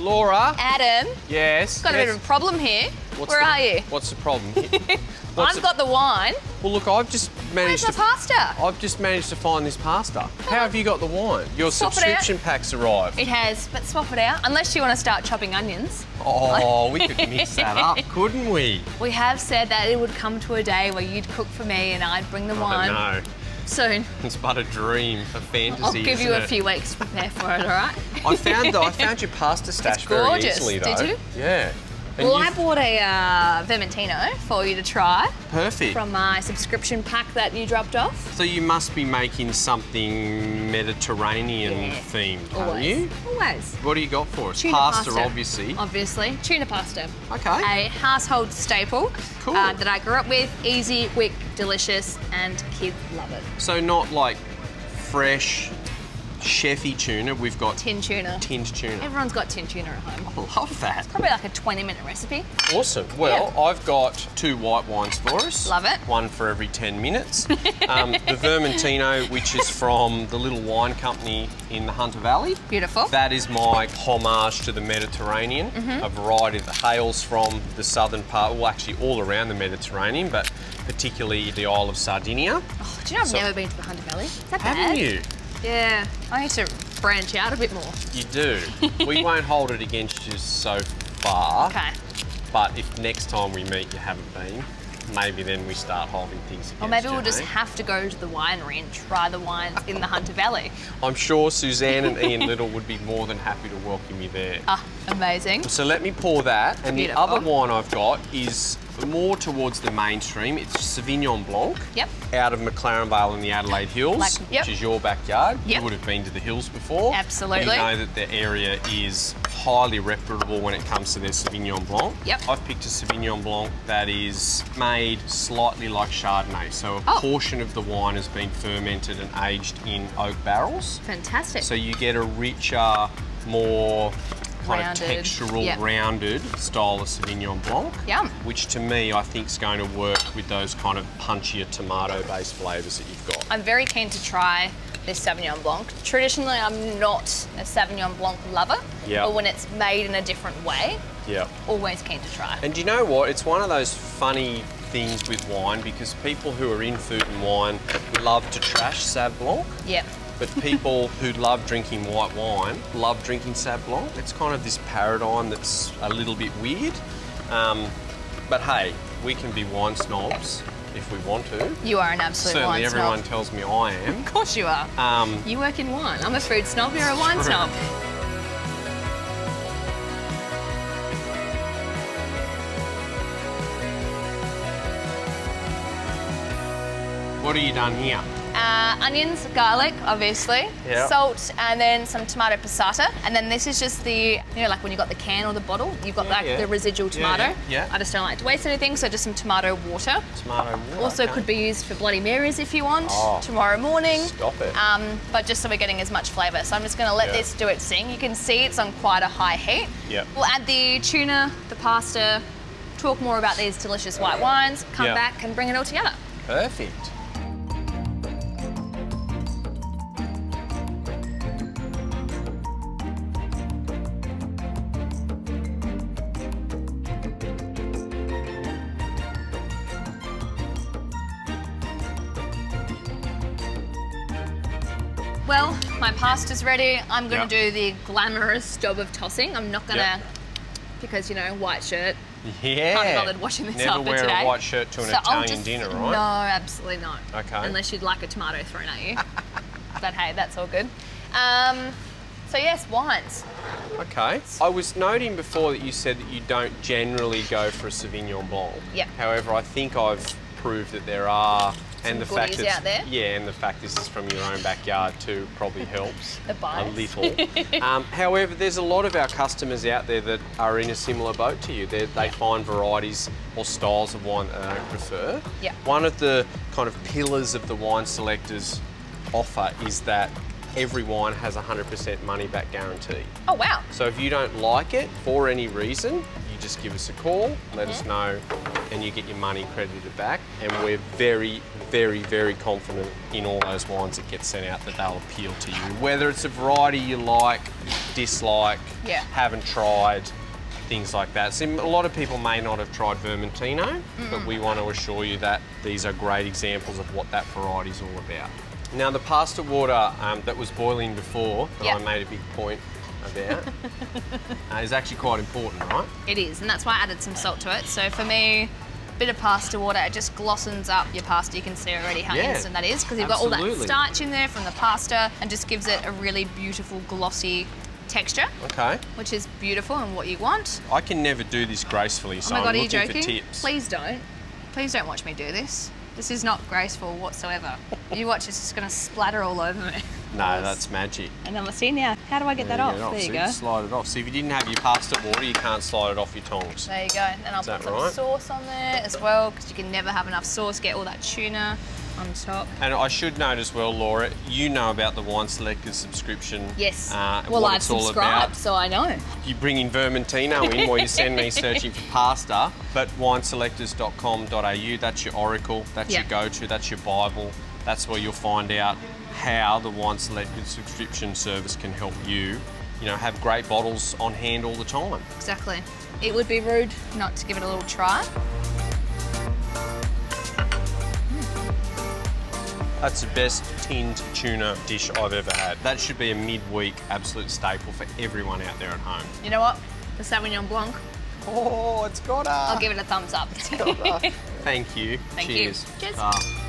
Laura. Adam. Yes. Got a bit of a problem here. Where are you? What's the problem? I've got the wine. Well, look, I've just managed Where's my pasta? I've just managed to find this pasta. How have you got the wine? Your Swap it subscription pack's arrived. It has, but swap it out. Unless you want to start chopping onions. Oh, we could mix that up, couldn't we? We have said that it would come to a day where you'd cook for me and I'd bring the wine. I know. Soon. It's but a dream, a fantasy. I'll give you a isn't few weeks to prepare for it, all right? I found your pasta stash very easily, though. Did you? Yeah. And Well, I bought a Vermentino for you to try. Perfect. From my subscription pack that you dropped off. So you must be making something Mediterranean themed, aren't you? Always. What do you got for us? Tuna pasta, obviously. Obviously. Tuna pasta. Okay. A household staple Cool. that I grew up with. Easy, quick, delicious, and kids love it. So not like fresh, chefy tuna. We've got Tin tuna. tinned tuna. Everyone's got tin tuna at home. I love that. Probably like a 20-minute recipe. Awesome. Well, I've got 2 white wines for us. Love it. One for every 10 minutes. The Vermentino, which is from the Little Wine Company in the Hunter Valley. Beautiful. That is my homage to the Mediterranean, a variety that hails from the southern part, well, actually all around the Mediterranean, but particularly the Isle of Sardinia. Oh, do you know I've never been to the Hunter Valley? Is that bad? Haven't you? Yeah. I need to branch out a bit more. You do. We won't hold it against you so far. Okay. But if next time we meet you haven't been, maybe then we start holding things against Or maybe you, we'll just eh? have to go to the winery and try the wines in the Hunter Valley. I'm sure Suzanne and Ian Little would be more than happy to welcome you there. Ah, amazing. So let me pour that. And Beautiful. the other wine I've got is more towards the mainstream. It's Sauvignon Blanc. Yep. Out of McLaren Vale in the Adelaide Hills, Yep. which is your backyard. Yep. You would have been to the hills before. Absolutely. You know that the area is highly reputable when it comes to their Sauvignon Blanc. Yep. I've picked a Sauvignon Blanc that is made slightly like Chardonnay. So a portion of the wine has been fermented and aged in oak barrels. Fantastic. So you get a richer, more kind Rounded. of textural, rounded style of Sauvignon Blanc. Yum. Which to me, I think is going to work with those kind of punchier tomato-based flavours that you've got. I'm very keen to try this Sauvignon Blanc. Traditionally, I'm not a Sauvignon Blanc lover, Yeah. but when it's made in a different way, Yeah. always keen to try. And you know what? It's one of those funny things with wine because people who are in food and wine love to trash Sauv Blanc. Yep. But people who love drinking white wine love drinking Sauv Blanc. It's kind of this paradigm that's a little bit weird. But hey, we can be wine snobs if we want to. You are an absolute Certainly wine everyone snob. tells me I am. Of course you are. You work in wine. I'm a food snob, you're a wine True. snob. What have you done here? Onions, garlic, obviously, Yeah. salt, and then some tomato passata. And then this is just the, you know, like when you got the can or the bottle, you've got like the residual tomato. Yeah. I just don't like to waste anything, so just some tomato water. Tomato water. Also okay. could be used for Bloody Marys if you want, Oh. tomorrow morning. Stop it. But just so we're getting as much flavour. So I'm just gonna let this do its thing. You can see it's on quite a high heat. Yep. We'll add the tuna, the pasta, talk more about these delicious white wines, come Yeah. back and bring it all together. Perfect. Well, my pasta's ready. I'm gonna Yep. do the glamorous job of tossing. I'm not gonna, because you know, white shirt. Yeah. Can't be bothered washing this Never up for wear today. a white shirt to an So I'll Italian dinner, right? No, absolutely not. Okay. Unless you'd like a tomato thrown at you. But hey, that's all good. So yes, wines. Okay. I was noting before that you said that you don't generally go for a Sauvignon Blanc. Yep. However, I think I've proved that there are, and the fact goodies that out there. yeah, and the fact this is from your own backyard too probably helps The a bias. little. However, there's a lot of our customers out there that are in a similar boat to you. They find varieties or styles of wine that they don't prefer. Yeah. One of the kind of pillars of the wine selectors offer is that every wine has a 100% money back guarantee. Oh wow. So if you don't like it for any reason, you just give us a call, let us know, and you get your money credited back. And we're very, very, very confident in all those wines that get sent out that they'll appeal to you. Whether it's a variety you like, dislike, haven't tried, things like that. So a lot of people may not have tried Vermentino, but we want to assure you that these are great examples of what that variety is all about. Now, the pasta water that was boiling before, that I made a big point about, is actually quite important, right? It is, and that's why I added some salt to it. So for me, a bit of pasta water, it just glossens up your pasta. You can see already how instant that is, because you've got all that starch in there from the pasta, and just gives it a really beautiful, glossy texture. Okay. Which is beautiful and what you want. I can never do this gracefully, so I'm looking for tips. Please don't. Please don't watch me do this. This is not graceful whatsoever. You watch, it's just going to splatter all over me. No, that's magic. And then let's see now, how do I get that off? There you go. Slide it off. So if you didn't have your pasta water, you can't slide it off your tongs. There you go. And I'll put some sauce on there as well, because you can never have enough sauce. Get all that tuna on top. And I should note as well, Laura, you know about the Wine Selectors subscription. Yes. Well, I've subscribed, so I know. You bring in Vermentino in while you send me searching for pasta, but wineselectors.com.au, that's your oracle, that's your go-to, that's your Bible. That's where you'll find out how the Wine Selectors subscription service can help you, have great bottles on hand all the time. Exactly. It would be rude not to give it a little try. That's the best tinned tuna dish I've ever had. That should be a midweek absolute staple for everyone out there at home. You know what? The Sauvignon Blanc. Oh, it's got a... I'll give it a thumbs up. Thank you. Thank Cheers. you. Cheers.